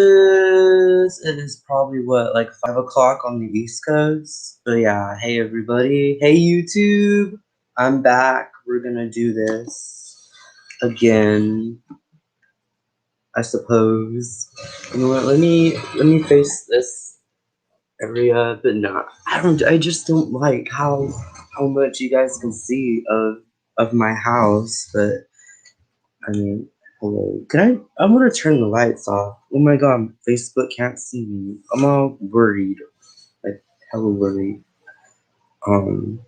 It is probably what, like 5 o'clock on the East Coast. But yeah, hey everybody. Hey YouTube. I'm back. We're gonna do this again, I suppose. You know what, let me face this area, but no, I just don't like how much you guys can see of my house, but I mean, hello. I'm gonna turn the lights off. Oh my god, Facebook can't see me. I'm all worried. Like, hella worried. Um,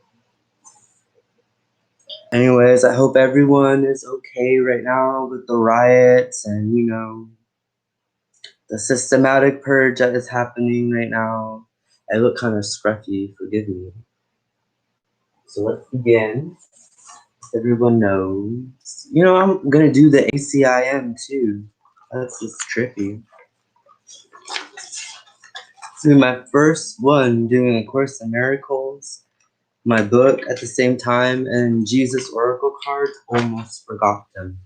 Anyways, I hope everyone is okay right now with the riots and, the systematic purge that is happening right now. I look kind of scruffy, forgive me. So let's begin. Everyone knows. I'm gonna do the ACIM too. That's just trippy. So my first one doing A Course in Miracles, my book at the same time, and Jesus Oracle cards, almost forgot them.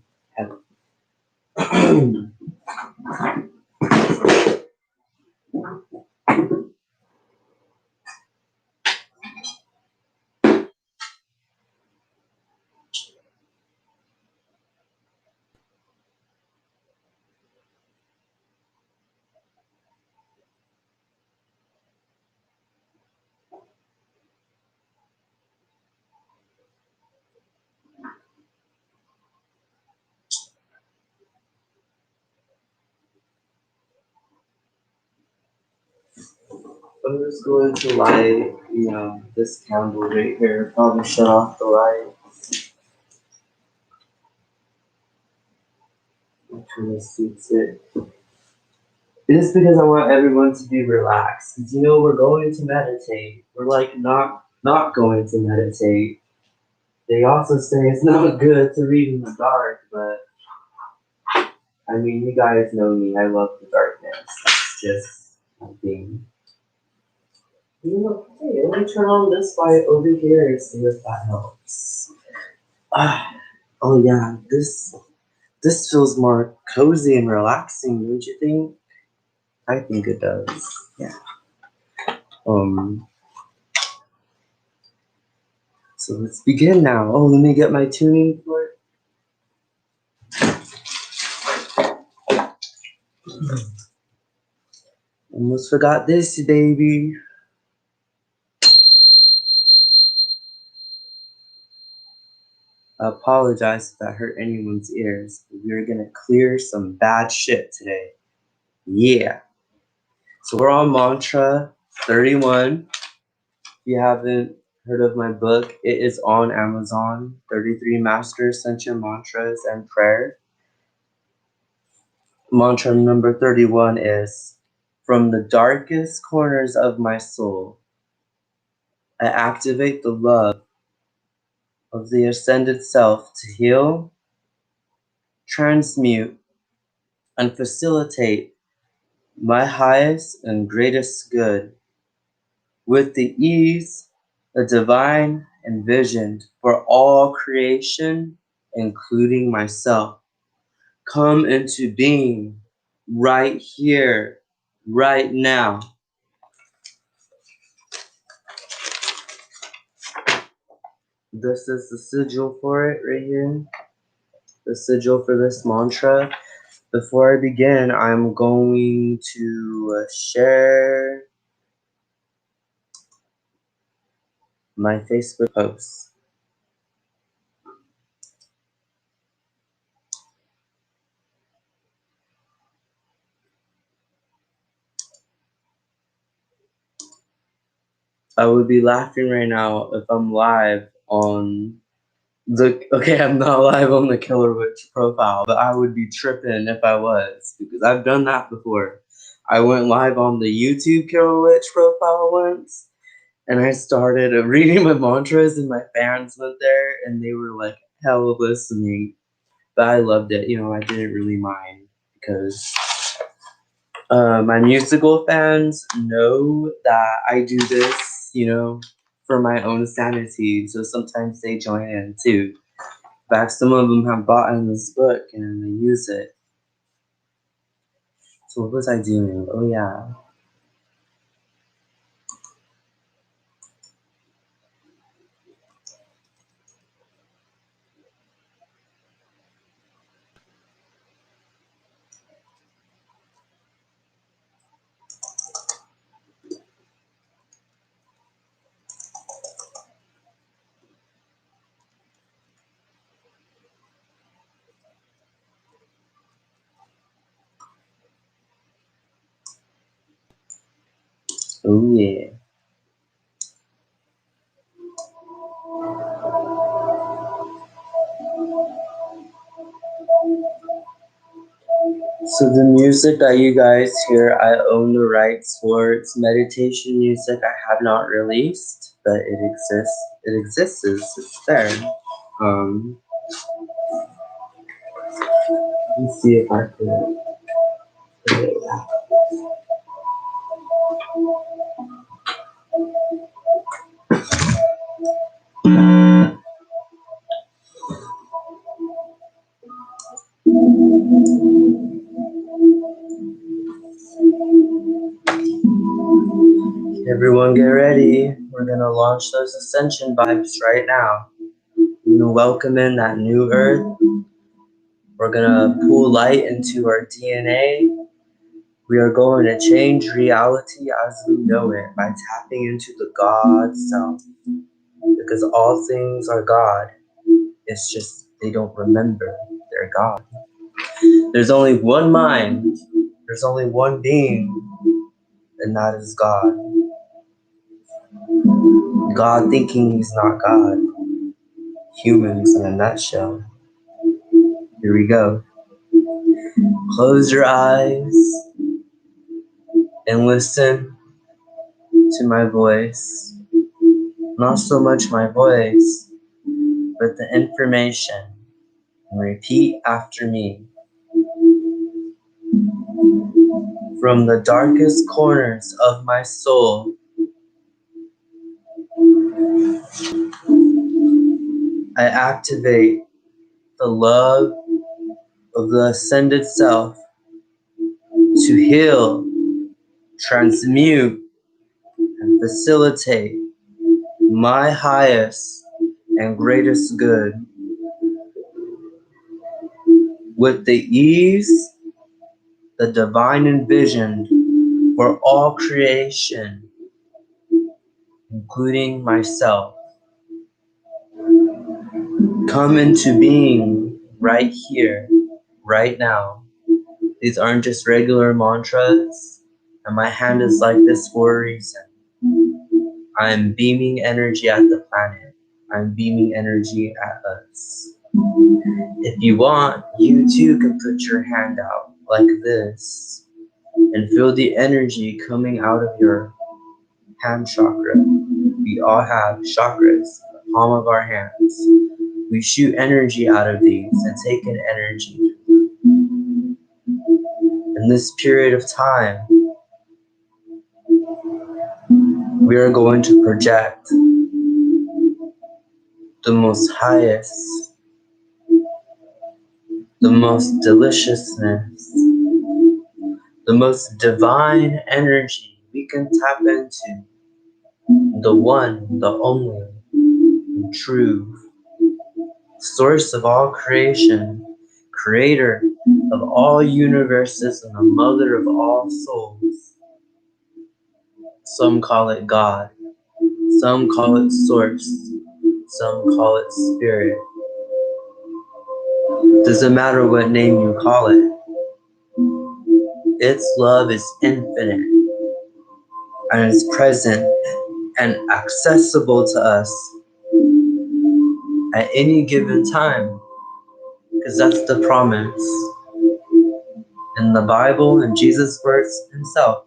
I'm just going to light, this candle right here. Probably shut off the light. It kind of suits it. It is because I want everyone to be relaxed. Because we're going to meditate. We're like not going to meditate. They also say it's not good to read in the dark, but I mean, you guys know me. I love the darkness. It's just my thing. Hey, let me turn on this light over here and see if that helps. Oh yeah, this feels more cozy and relaxing, don't you think? I think it does. Yeah. So let's begin now. Oh, let me get my tuning fork. Almost forgot this, baby. I apologize if that hurt anyone's ears, but we're gonna clear some bad shit today. Yeah. So we're on mantra 31. If you haven't heard of my book, it is on Amazon. 33 Master Ascension Mantras and Prayer. Mantra number 31 is, from the darkest corners of my soul, I activate the love of the ascended self to heal, transmute, and facilitate my highest and greatest good with the ease the divine envisioned for all creation, including myself, come into being right here, right now. This is the sigil for it right here. The sigil for this mantra. Before I begin, I'm going to share my Facebook post. I would be laughing right now if I'm live on I'm not live on the Killer Witch profile, but I would be tripping if I was, because I've done that before. I went live on the YouTube Killer Witch profile once, and I started reading my mantras, and my fans went there, and they were like hella listening. But I loved it. I didn't really mind, because my musical fans know that I do this, for my own sanity. So sometimes they join in too. In fact, some of them have bought in this book and they use it. So what was I doing? Oh yeah. Oh yeah. So the music that you guys hear, I own the rights for. It's meditation music I have not released, but it exists. It exists. It's there. Um, let's see if I can. Everyone, get ready. We're gonna launch those ascension vibes right now. We're gonna welcome in that new earth. We're gonna pull light into our DNA. We are going to change reality as we know it by tapping into the God self. Because all things are God. It's just they don't remember they're God. There's only one mind. There's only one being, and that is God. God thinking he's not God. Humans in a nutshell. Here we go. Close your eyes and listen to my voice. Not so much my voice, but the information. And repeat after me. From the darkest corners of my soul, I activate the love of the ascended self to heal, transmute, and facilitate my highest and greatest good with the ease the divine envisioned for all creation, including myself. Come into being right here, right now. These aren't just regular mantras, and my hand is like this for a reason. I am beaming energy at the planet. I'm beaming energy at us. If you want, you too can put your hand out like this and feel the energy coming out of your hand chakra. We all have chakras, the palm of our hands. We shoot energy out of these and take in energy. In this period of time, we are going to project the most highest, the most deliciousness, the most divine energy we can tap into, the one, the only, the true source of all creation, creator of all universes and the mother of all souls. Some call it God, some call it source, some call it spirit. Doesn't matter what name you call it. Its love is infinite and is present and accessible to us at any given time, because that's the promise in the Bible and Jesus' words himself.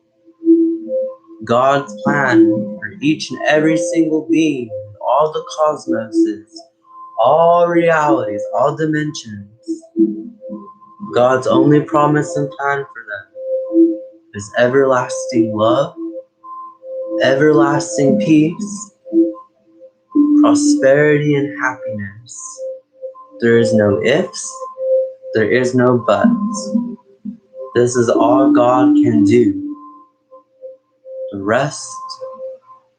God's plan for each and every single being, all the cosmoses, all realities, all dimensions. God's only promise and plan for them is everlasting love, everlasting peace, prosperity, and happiness. There is no ifs, there is no buts. This is all God can do. The rest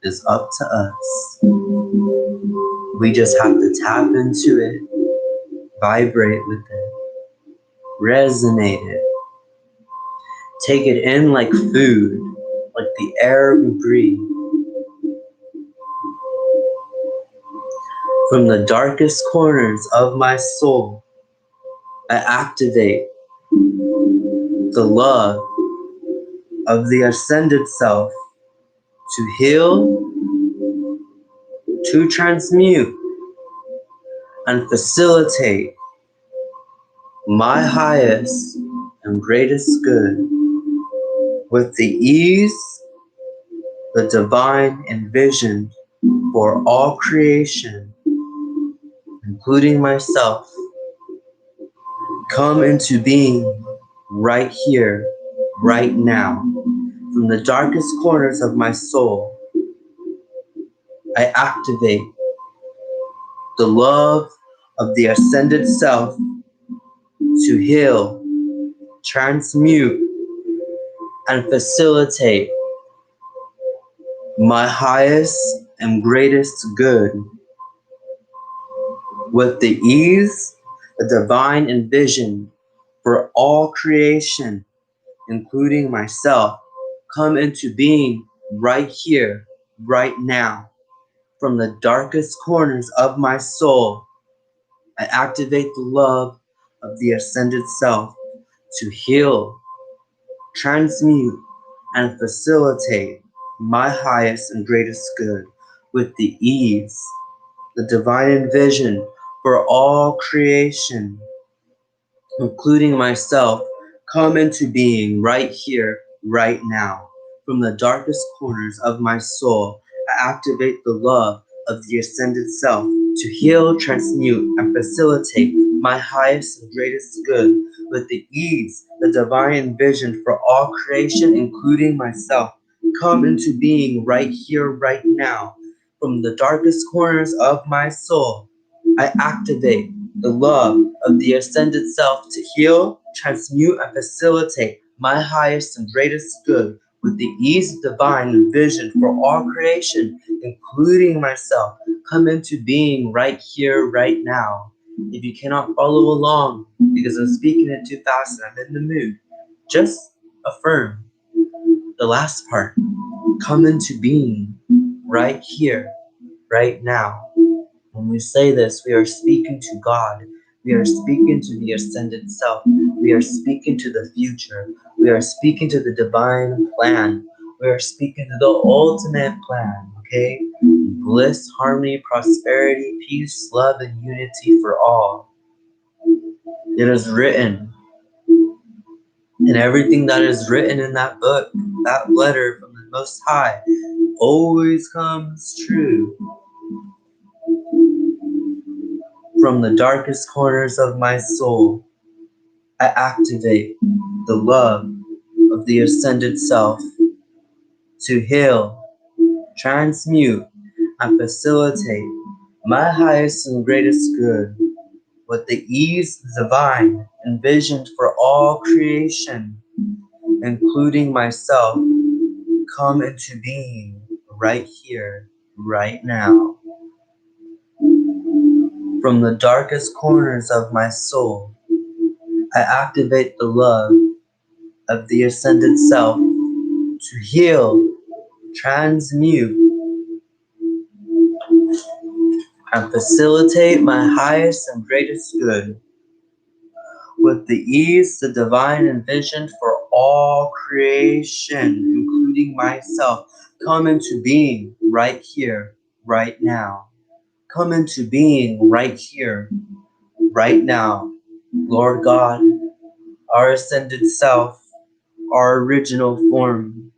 is up to us. We just have to tap into it, vibrate with it, resonate it, take it in like food, like the air we breathe. From the darkest corners of my soul, I activate the love of the ascended self to heal, to transmute, and facilitate my highest and greatest good with the ease the divine envisioned for all creation, including myself, come into being right here, right now. From the darkest corners of my soul, I activate the love of the ascended self to heal, transmute, and facilitate my highest and greatest good with the ease the divine envisioned for all creation, including myself, come into being right here, right now. From the darkest corners of my soul, I activate the love of the ascended self to heal, transmute, and facilitate my highest and greatest good with the ease, the divine vision for all creation, including myself, come into being right here, right now. From the darkest corners of my soul, I activate the love of the ascended self to heal, transmute, and facilitate my highest and greatest good with the ease, the divine vision for all creation, including myself, come into being right here, right now. From the darkest corners of my soul, I activate the love of the ascended self to heal, transmute, and facilitate my highest and greatest good with the ease of divine and vision for all creation, including myself, come into being right here, right now. If you cannot follow along because I'm speaking it too fast and I'm in the mood, just affirm the last part. Come into being right here, right now. When we say this, we are speaking to God. We are speaking to the ascended self. We are speaking to the future. We are speaking to the divine plan. We are speaking to the ultimate plan, okay? Bliss, harmony, prosperity, peace, love, and unity for all. It is written. And everything that is written in that book, that letter from the Most High, always comes true. From the darkest corners of my soul, I activate the love of the ascended self to heal, transmute, and facilitate my highest and greatest good with the ease divine envisioned for all creation, including myself, come into being right here, right now. From the darkest corners of my soul, I activate the love of the ascended self to heal, transmute, and facilitate my highest and greatest good with the ease the divine envisioned for all creation, including myself, come into being right here, right now. Come into being right here, right now. Lord God, our ascended self, our original form,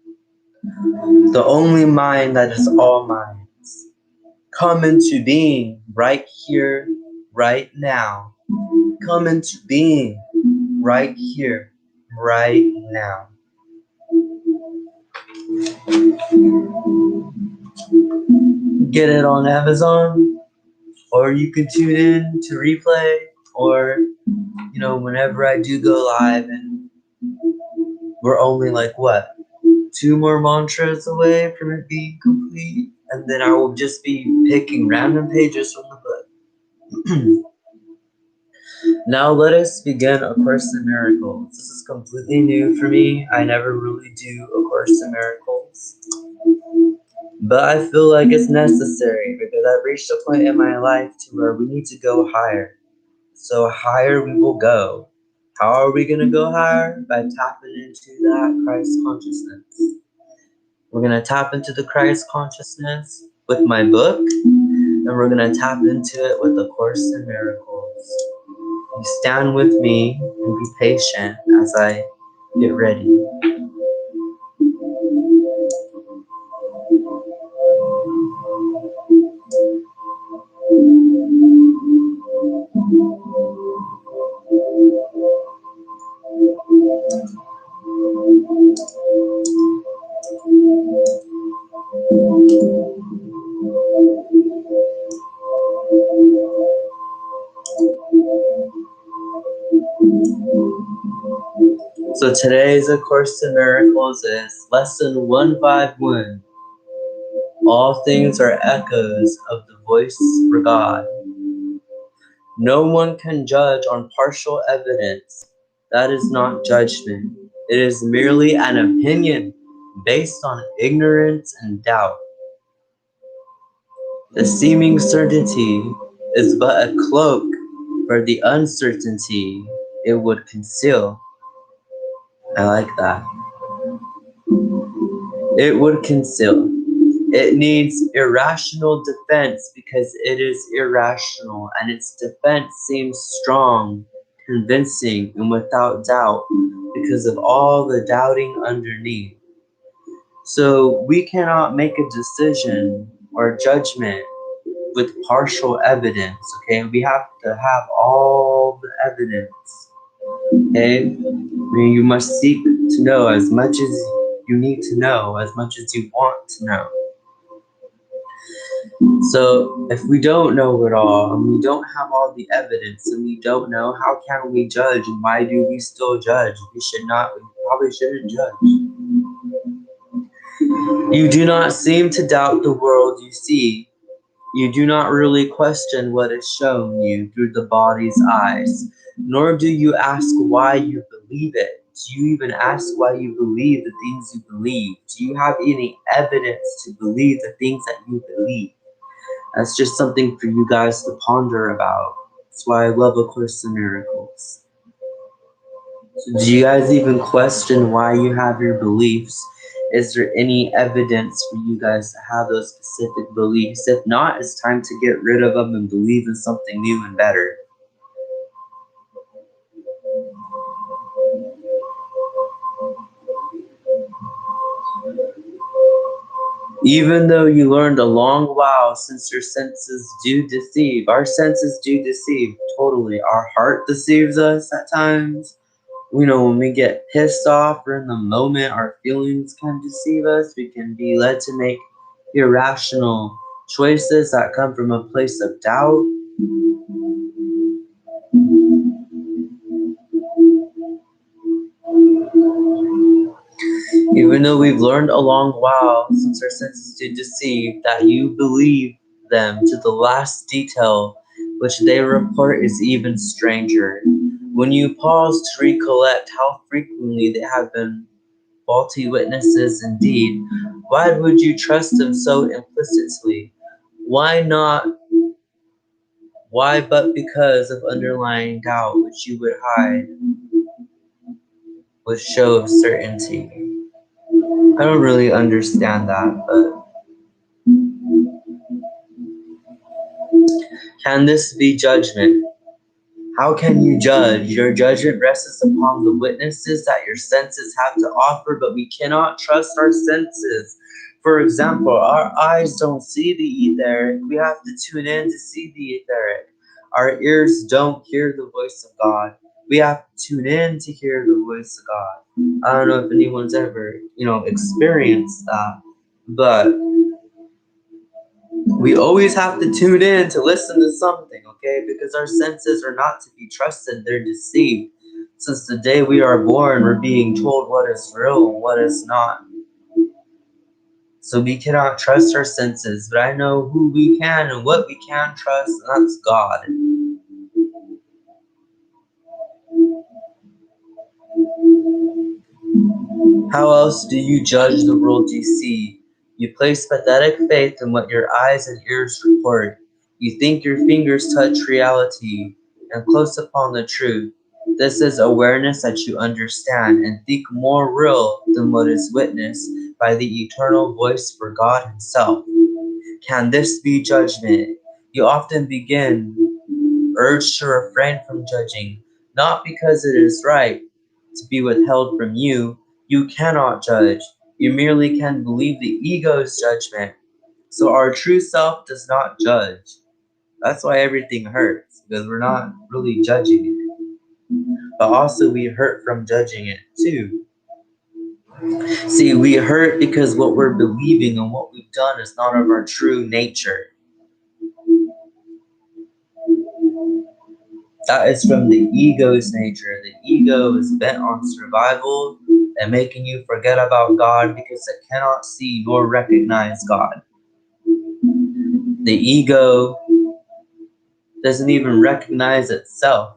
the only mind that is all minds, come into being right here, right now. Come into being right here, right now. Get it on Amazon, or you can tune in to replay, or whenever I do go live and We're only like what? 2 more mantras away from it being complete, and then I will just be picking random pages from the book. Now let us begin A Course in Miracles. This is completely new for me. I never really do A Course in Miracles. But I feel like it's necessary because I've reached a point in my life to where we need to go higher. So higher we will go. How are we going to go higher? By tapping into that Christ consciousness. We're going to tap into the Christ consciousness with my book, and we're going to tap into it with A Course in Miracles. You stand with me and be patient as I get ready. So today's A Course in Miracles is Lesson 151. All things are echoes of the voice for God. No one can judge on partial evidence. That is not judgment. It is merely an opinion based on ignorance and doubt. The seeming certainty is but a cloak for the uncertainty it would conceal. I like that. It would conceal. It needs irrational defense because it is irrational, and its defense seems strong, convincing, and without doubt because of all the doubting underneath. So we cannot make a decision or judgment with partial evidence, okay? We have to have all the evidence, okay? I mean, you must seek to know as much as you need to know, as much as you want to know. So if we don't know it all, and we don't have all the evidence, and we don't know, how can we judge, and why do we still judge? We probably shouldn't judge. You do not seem to doubt the world you see. You do not really question what is shown you through the body's eyes, nor do you ask why you believe it. Do you even ask why you believe the things you believe? Do you have any evidence to believe the things that you believe? That's just something for you guys to ponder about. That's why I love A Course in Miracles. So do you guys even question why you have your beliefs? Is there any evidence for you guys to have those specific beliefs? If not, it's time to get rid of them and believe in something new and better. Even though you learned a long while since your senses do deceive. Our senses do deceive, totally. Our heart deceives us at times. You know, when we get pissed off or in the moment, our feelings can deceive us. We can be led to make irrational choices that come from a place of doubt. Even though we've learned a long while since our senses do deceive, that you believe them to the last detail, which they report is even stranger. When you pause to recollect how frequently they have been faulty witnesses indeed, why would you trust them so implicitly? Why not? Why but because of underlying doubt which you would hide with show of certainty? I don't really understand that, but can this be judgment? How can you judge? Your judgment rests upon the witnesses that your senses have to offer, but we cannot trust our senses. For example, our eyes don't see the etheric. We have to tune in to see the etheric. Our ears don't hear the voice of God. We have to tune in to hear the voice of God. I don't know if anyone's ever, experienced that, but we always have to tune in to listen to something, okay? Because our senses are not to be trusted, they're deceived. Since the day we are born, we're being told what is real and what is not. So we cannot trust our senses, but I know who we can and what we can trust, and that's God. How else do you judge the world you see? You place pathetic faith in what your eyes and ears report. You think your fingers touch reality and close upon the truth. This is awareness that you understand and think more real than what is witnessed by the eternal voice for God Himself. Can this be judgment? You often begin urged to refrain from judging, not because it is right to be withheld from you. You cannot judge. You merely can believe the ego's judgment. So our true self does not judge. That's why everything hurts, because we're not really judging it. But also we hurt from judging it too. See, we hurt because what we're believing and what we've done is not of our true nature. That is from the ego's nature. The ego is bent on survival and making you forget about God because it cannot see nor recognize God. The ego doesn't even recognize itself.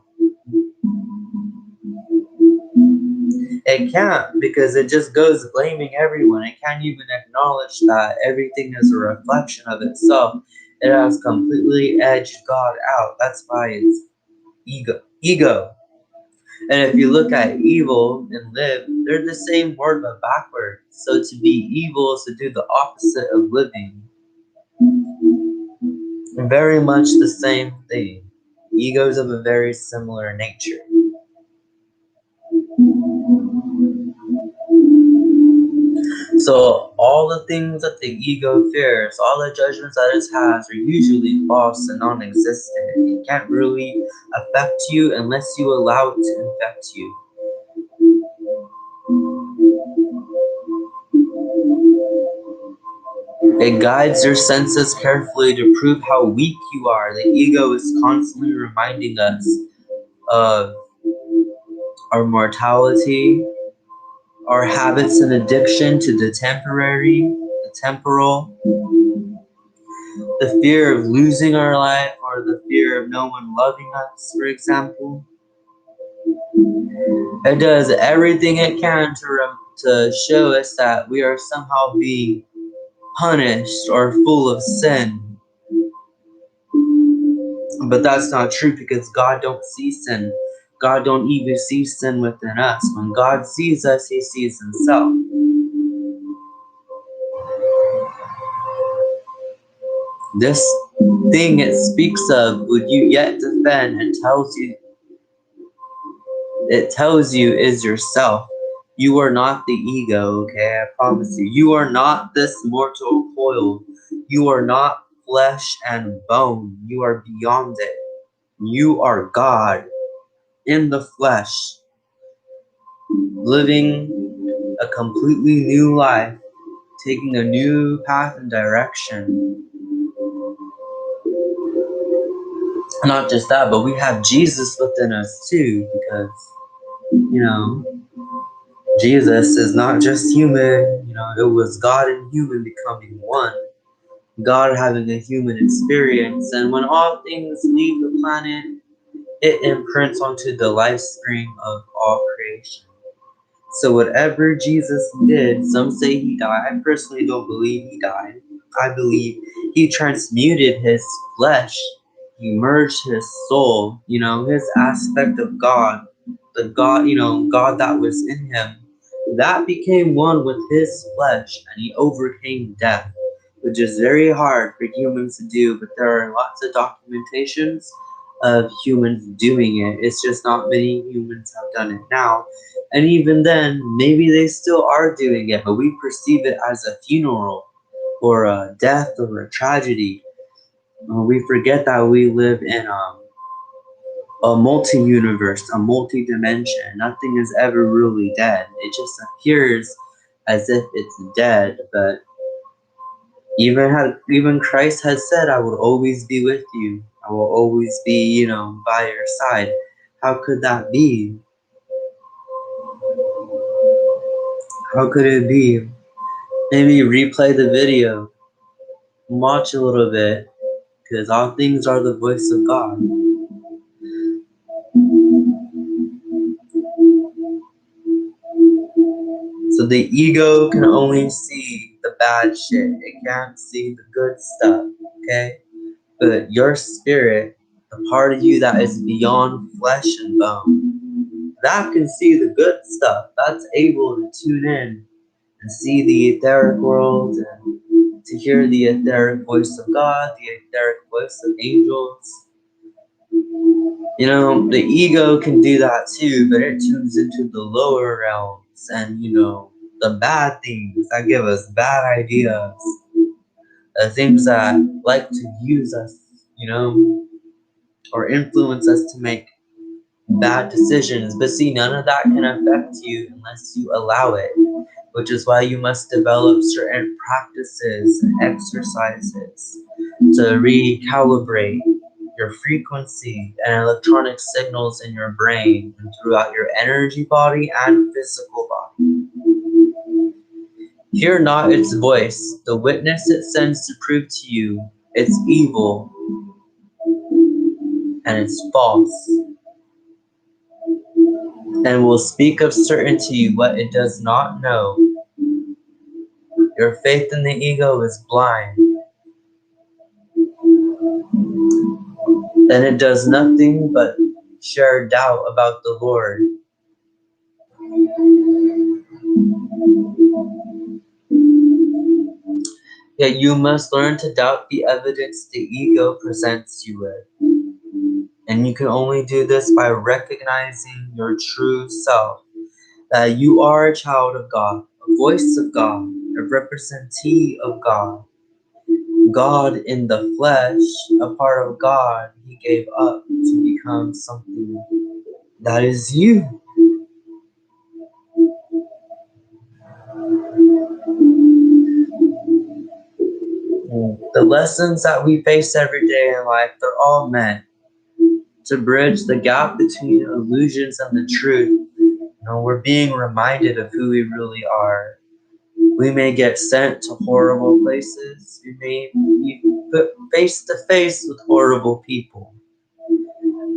It can't, because it just goes blaming everyone. It can't even acknowledge that everything is a reflection of itself. It has completely edged God out. That's why it's ego. And if you look at evil and live, they're the same word but backwards. So to be evil is to do the opposite of living. Very much the same thing. Egos of a very similar nature. So all the things that the ego fears, all the judgments that it has are usually false and non-existent. It can't really affect you unless you allow it to infect you. It guides your senses carefully to prove how weak you are. The ego is constantly reminding us of our mortality, our habits and addiction to the temporary, the temporal, the fear of losing our life, or the fear of no one loving us, for example. It does everything it can to show us that we are somehow being punished or full of sin. But that's not true, because God don't see sin. God don't even see sin within us. When God sees us, He sees Himself. This thing it speaks of would you yet defend, and tells you is yourself. You are not the ego, okay? I promise you. You are not this mortal coil. You are not flesh and bone. You are beyond it. You are God in the flesh, living a completely new life, taking a new path and direction. Not just that, but we have Jesus within us too, because, Jesus is not just human. It was God and human becoming one. God having a human experience. And when all things leave the planet, it imprints onto the life stream of all creation. So whatever Jesus did, some say He died. I personally don't believe He died. I believe He transmuted His flesh. He merged His soul, His aspect of God, the God, God that was in Him. That became one with His flesh, and He overcame death, which is very hard for humans to do, but there are lots of documentations of humans doing it. It's just not many humans have done it now. And even then, maybe they still are doing it, but we perceive it as a funeral or a death or a tragedy. We forget that we live in a multi-universe, a multi-dimension. Nothing is ever really dead. It just appears as if it's dead, but even Christ has said, I will always be with you. I will always be, by your side. How could that be? How could it be? Maybe replay the video, watch a little bit, because all things are the voice of God. So the ego can only see the bad shit. It can't see the good stuff, okay? But your spirit, the part of you that is beyond flesh and bone, that can see the good stuff. That's able to tune in and see the etheric world and to hear the etheric voice of God, the etheric voice of angels. You know, the ego can do that too, but it tunes into the lower realms and, the bad things that give us bad ideas, the things that like to use us, or influence us to make bad decisions. But see, none of that can affect you unless you allow it, which is why you must develop certain practices and exercises to recalibrate your frequency and electronic signals in your brain and throughout your energy body and physical body. Hear not its voice, the witness it sends to prove to you it's evil and it's false, and will speak of certainty what it does not know. Your faith in the ego is blind, and it does nothing but share doubt about the Lord. Yet you must learn to doubt the evidence the ego presents you with. And you can only do this by recognizing your true self, that you are a child of God, a voice of God, a representee of God. God in the flesh, a part of God he gave up to become something that is you. The lessons that we face every day in life, they're all meant to bridge the gap between illusions and the truth. We're being reminded of who we really are. We may get sent to horrible places. We may be put face to face with horrible people.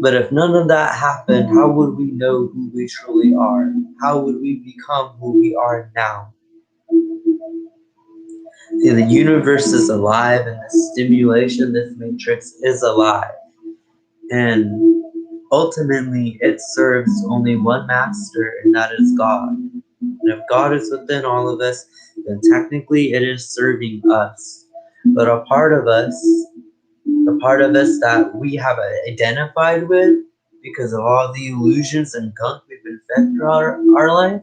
But if none of that happened, how would we know who we truly are? How would we become who we are now? See, the universe is alive, and the stimulation, this matrix, is alive. And ultimately, it serves only one master, and that is God. And if God is within all of us, then technically it is serving us. But a part of us, the part of us that we have identified with because of all the illusions and gunk we've been fed throughout our life,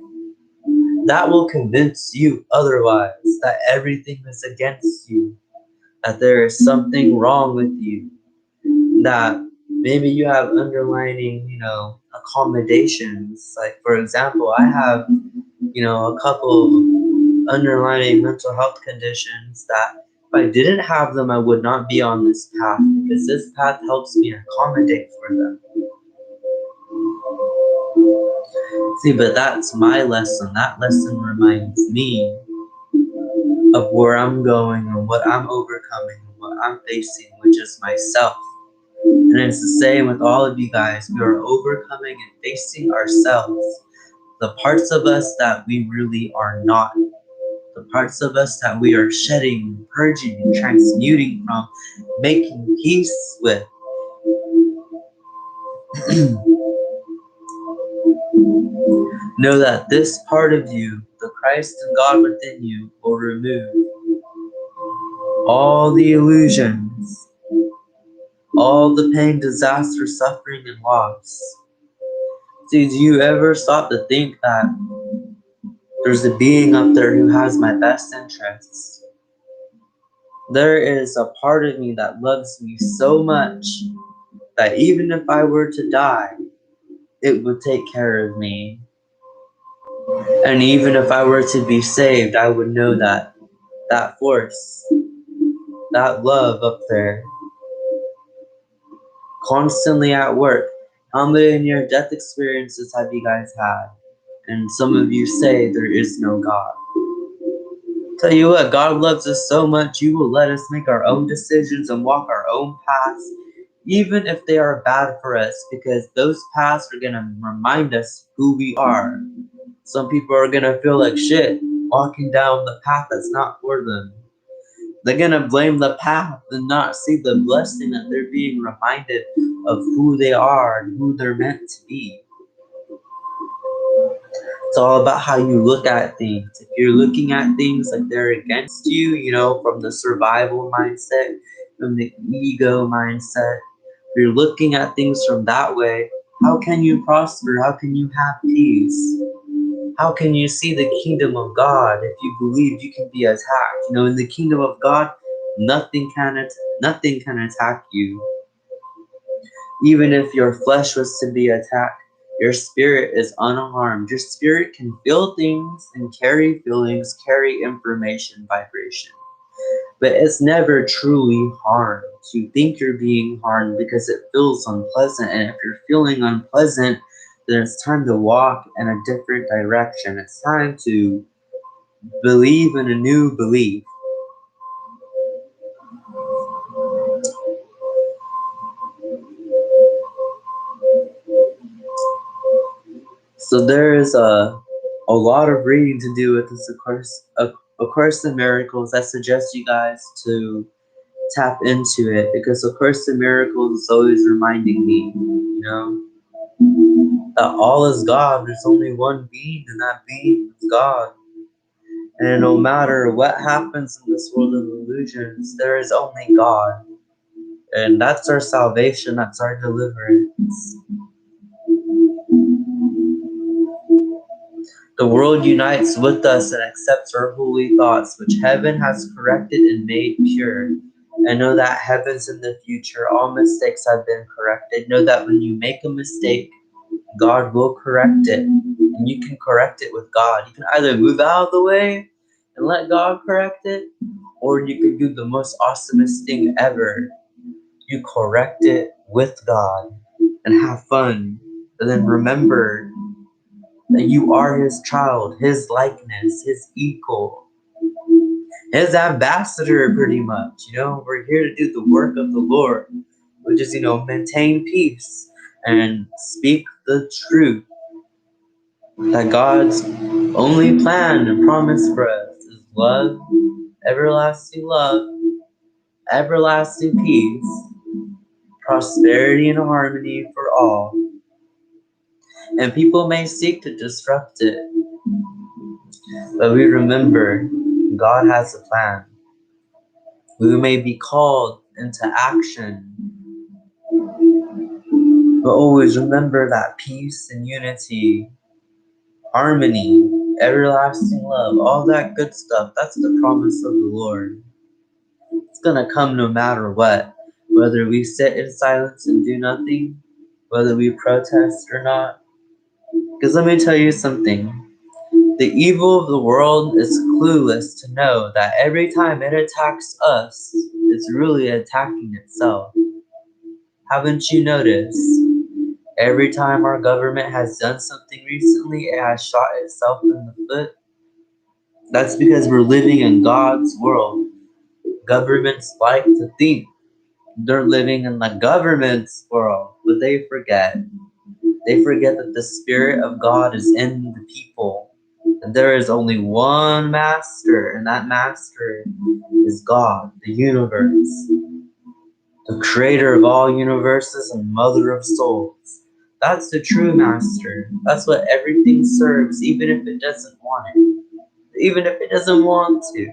that will convince you otherwise, that everything is against you, that there is something wrong with you, that maybe you have underlining, accommodations. Like, for example, I have, a couple of underlying mental health conditions that if I didn't have them, I would not be on this path, because this path helps me accommodate for them. See, but that's my lesson. That lesson reminds me of where I'm going and what I'm overcoming and what I'm facing, which is myself. And it's the same with all of you guys. We are overcoming and facing ourselves. The parts of us that we really are not. The parts of us that we are shedding, purging, and transmuting from, making peace with. Know that this part of you, the Christ and God within you, will remove all the illusions, all the pain, disaster, suffering, and loss. See, do you ever stop to think that there's a being up there who has my best interests? There is a part of me that loves me so much that even if I were to die, it would take care of me. And even if I were to be saved, I would know that that force, that love up there, constantly at work. How many near-death experiences have you guys had? And some of you say there is no God. Tell you what, God loves us so much, He will let us make our own decisions and walk our own paths, even if they are bad for us, because those paths are going to remind us who we are. Some people are going to feel like shit walking down the path that's not for them. They're going to blame the path and not see the blessing that they're being reminded of who they are and who they're meant to be. It's all about how you look at things. If you're looking at things like they're against you, from the survival mindset, from the ego mindset, if you're looking at things from that way, how can you prosper? How can you have peace? How can you see the kingdom of God if you believe you can be attacked? In the kingdom of God, nothing can attack you. Even if your flesh was to be attacked, your spirit is unharmed. Your spirit can feel things and carry feelings, carry information, vibration. But it's never truly harmed. You think you're being harmed because it feels unpleasant. And if you're feeling unpleasant, then it's time to walk in a different direction. It's time to believe in a new belief. So there is a lot of reading to do with this, A Course in Miracles. I suggest you guys to tap into it, because A Course in Miracles is always reminding me, that all is God. There's only one being, and that being is God. And no matter what happens in this world of illusions, there is only God. And that's our salvation, that's our deliverance. The world unites with us and accepts our holy thoughts, which heaven has corrected and made pure. And know that heaven's in the future. All mistakes have been corrected. Know that when you make a mistake, God will correct it. And you can correct it with God. You can either move out of the way and let God correct it, or you can do the most awesomest thing ever. You correct it with God and have fun. And then remember that you are His child, His likeness, His equal, His ambassador, pretty much. We're here to do the work of the Lord, which is, maintain peace and speak the truth. That God's only plan and promise for us is love, everlasting peace, prosperity and harmony for all. And people may seek to disrupt it, but we remember God has a plan. We may be called into action, but always remember that peace and unity, harmony, everlasting love, all that good stuff, that's the promise of the Lord. It's gonna come no matter what. Whether we sit in silence and do nothing, whether we protest or not. Because let me tell you something. The evil of the world is clueless to know that every time it attacks us, it's really attacking itself. Haven't you noticed? Every time our government has done something recently, it has shot itself in the foot. That's because we're living in God's world. Governments like to think they're living in the government's world, but they forget. They forget that the Spirit of God is in the people. And there is only one master, and that master is God, the universe, the creator of all universes and mother of souls. That's the true master. That's what everything serves, even if it doesn't want it. Even if it doesn't want to.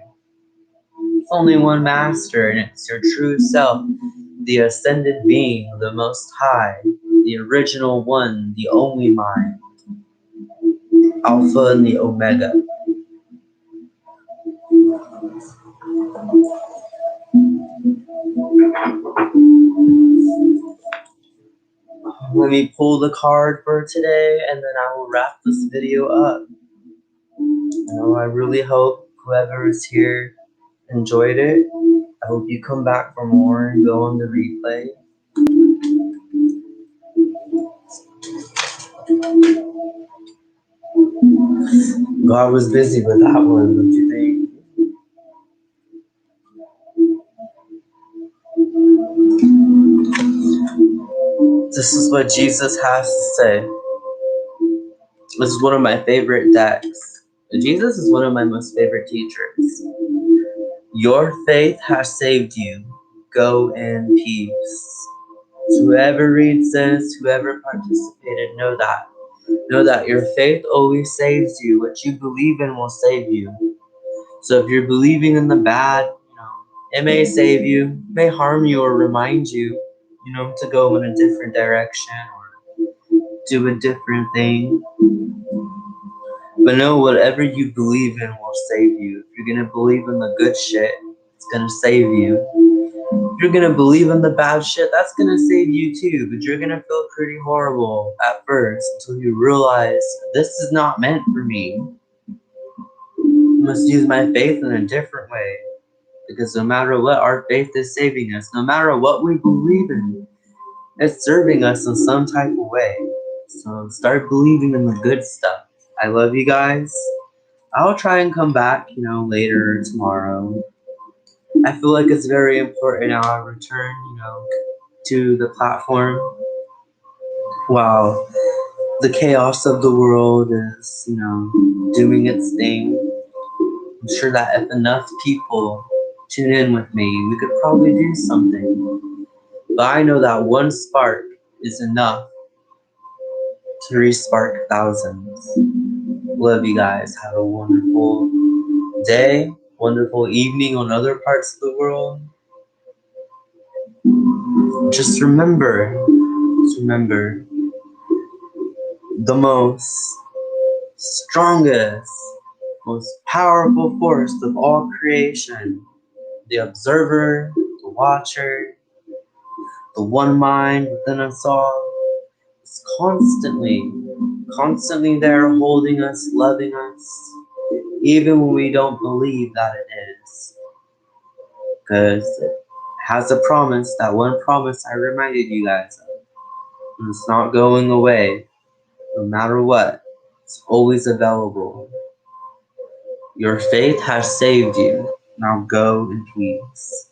It's only one master, and it's your true self, the ascended being, the most high, the original one, the only mind, Alpha and the Omega. Let me pull the card for today, and then I will wrap this video up. I really hope whoever is here enjoyed it. I hope you come back for more and go on the replay. God was busy with that one, don't you think? This is what Jesus has to say. This is one of my favorite texts. Jesus is one of my most favorite teachers. Your faith has saved you. Go in peace. So whoever reads this, whoever participated, know that. Know that your faith always saves you. What you believe in will save you. So if you're believing in the bad, it may save you, may harm you or remind you, to go in a different direction or do a different thing. But know whatever you believe in will save you. If you're gonna believe in the good shit, it's gonna save you. If you're gonna believe in the bad shit, that's gonna save you too. But you're gonna feel pretty horrible at first until you realize this is not meant for me. I must use my faith in a different way. Because no matter what, our faith is saving us. No matter what we believe in, it's serving us in some type of way. So start believing in the good stuff. I love you guys. I'll try and come back, later tomorrow. I feel like it's very important now I return, to the platform. While the chaos of the world is, doing its thing. I'm sure that if enough people tune in with me, we could probably do something. But I know that one spark is enough to re-spark thousands. Love you guys. Have a wonderful day, wonderful evening on other parts of the world. Just remember, the most strongest, most powerful force of all creation, the observer, the watcher, the one mind within us all, is constantly there holding us, loving us, even when we don't believe that it is. Because it has a promise, that one promise I reminded you guys of. And it's not going away, no matter what. It's always available. Your faith has saved you. Now go in peace.